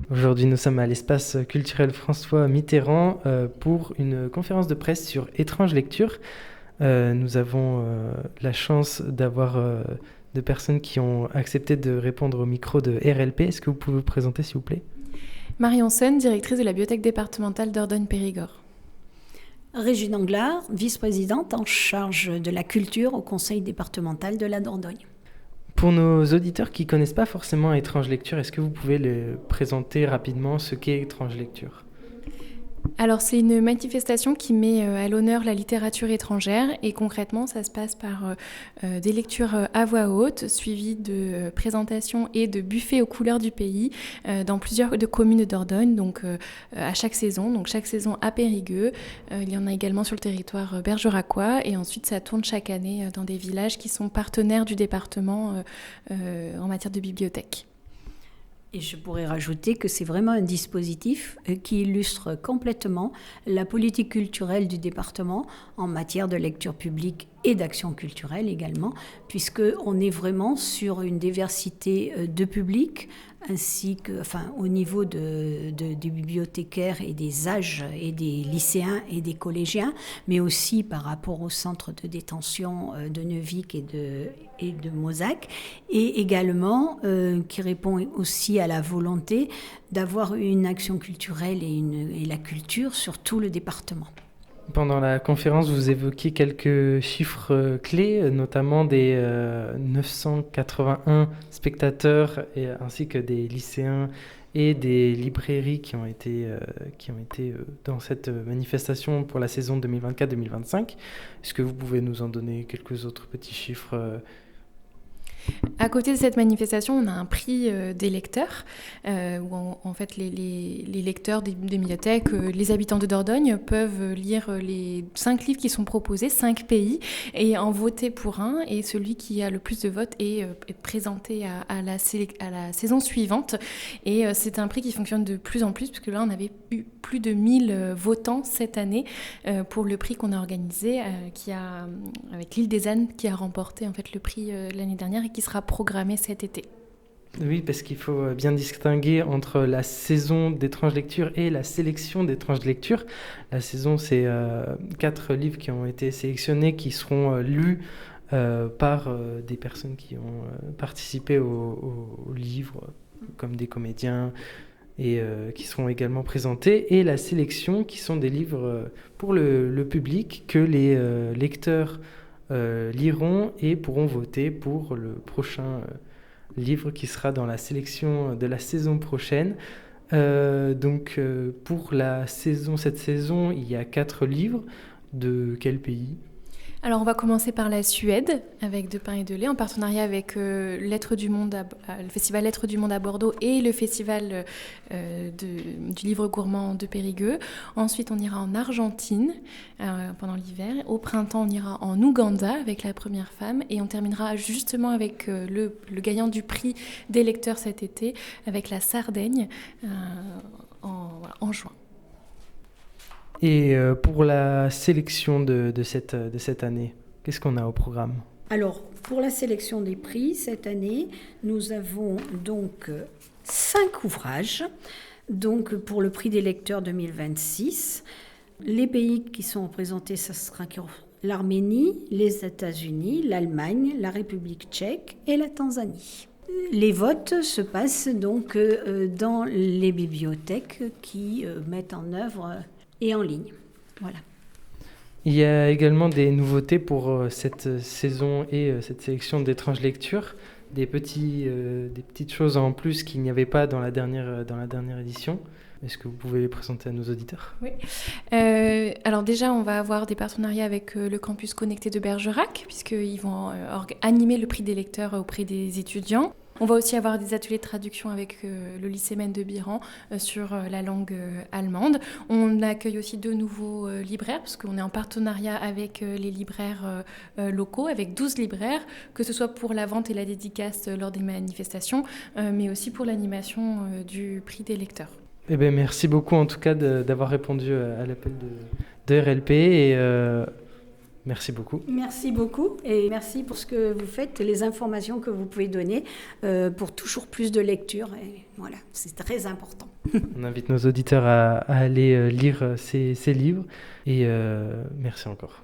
Aujourd'hui, nous sommes à l'espace culturel François Mitterrand pour une conférence de presse sur étranges lectures. Nous avons la chance d'avoir de personnes qui ont accepté de répondre au micro de RLP. Est-ce que vous pouvez vous présenter, s'il vous plaît ? Marie Hansen, directrice de la bibliothèque départementale Dordogne-Périgord. Régine Anglard, vice-présidente en charge de la culture au conseil départemental de la Dordogne. Pour nos auditeurs qui ne connaissent pas forcément Étranges Lectures, est-ce que vous pouvez les présenter rapidement ce qu'est Étranges Lectures ? Alors c'est une manifestation qui met à l'honneur la littérature étrangère et concrètement ça se passe par des lectures à voix haute suivies de présentations et de buffets aux couleurs du pays dans plusieurs communes de Dordogne, donc à chaque saison à Périgueux. Il y en a également sur le territoire bergeracois et ensuite ça tourne chaque année dans des villages qui sont partenaires du département en matière de bibliothèque. Et je pourrais rajouter que c'est vraiment un dispositif qui illustre complètement la politique culturelle du département en matière de lecture publique et d'action culturelle également, puisqu'on est vraiment sur une diversité de publics, ainsi que, au niveau des bibliothécaires et des âges et des lycéens et des collégiens, mais aussi par rapport au centre de détention de Neuvic et de Mozac, et également qui répond aussi à la volonté d'avoir une action culturelle et la culture sur tout le département. Pendant la conférence, vous évoquiez quelques chiffres clés, notamment des 981 spectateurs ainsi que des lycéens et des librairies qui ont été dans cette manifestation pour la saison 2024-2025. Est-ce que vous pouvez nous en donner quelques autres petits chiffres ? À côté de cette manifestation, on a un prix des lecteurs, où en fait les lecteurs des bibliothèques, les habitants de Dordogne peuvent lire les 5 livres qui sont proposés, 5 pays, et en voter pour un, et celui qui a le plus de votes est présenté à la saison suivante. Et c'est un prix qui fonctionne de plus en plus, puisque là on avait eu plus de 1000 votants cette année pour le prix qu'on a organisé, avec l'île des Ânes qui a remporté en fait le prix l'année dernière et qui sera programmé cet été. Oui, parce qu'il faut bien distinguer entre la saison d'étranges lectures et la sélection d'étranges lectures. La saison, c'est 4 livres qui ont été sélectionnés, qui seront lus par des personnes qui ont participé au livre, comme des comédiens, et qui seront également présentés. Et la sélection, qui sont des livres pour le public, que les lecteurs liront et pourront voter pour le prochain livre qui sera dans la sélection de la saison prochaine. Pour cette saison, il y a 4 livres. De quel pays ? Alors on va commencer par la Suède avec De pain et de lait en partenariat avec le festival Lettres du Monde à Bordeaux et le festival du livre gourmand de Périgueux. Ensuite on ira en Argentine pendant l'hiver. Au printemps on ira en Ouganda avec La Première Femme et on terminera justement avec le gagnant du prix des lecteurs cet été avec la Sardaigne en juin. Et pour la sélection de cette année, qu'est-ce qu'on a au programme ? Alors, pour la sélection des prix, cette année, nous avons donc 5 ouvrages. Donc, pour le prix des lecteurs 2026, les pays qui sont représentés, ce sera l'Arménie, les États-Unis, l'Allemagne, la République tchèque et la Tanzanie. Les votes se passent donc dans les bibliothèques qui mettent en œuvre et en ligne. Voilà. Il y a également des nouveautés pour cette saison et cette sélection d'étranges lectures, des petites choses en plus qu'il n'y avait pas dans la dernière édition. Est-ce que vous pouvez les présenter à nos auditeurs ? Oui. Alors déjà, on va avoir des partenariats avec le campus connecté de Bergerac, puisqu'ils vont animer le prix des lecteurs auprès des étudiants. On va aussi avoir des ateliers de traduction avec le lycée Maine de Biran sur la langue allemande. On accueille aussi 2 nouveaux libraires, parce qu'on est en partenariat avec les libraires locaux, avec 12 libraires, que ce soit pour la vente et la dédicace lors des manifestations, mais aussi pour l'animation du prix des lecteurs. Eh bien, merci beaucoup en tout cas d'avoir répondu à l'appel de RLP et Merci beaucoup. Merci beaucoup et merci pour ce que vous faites, les informations que vous pouvez donner pour toujours plus de lecture. Et voilà, c'est très important. On invite nos auditeurs à aller lire ces livres et merci encore.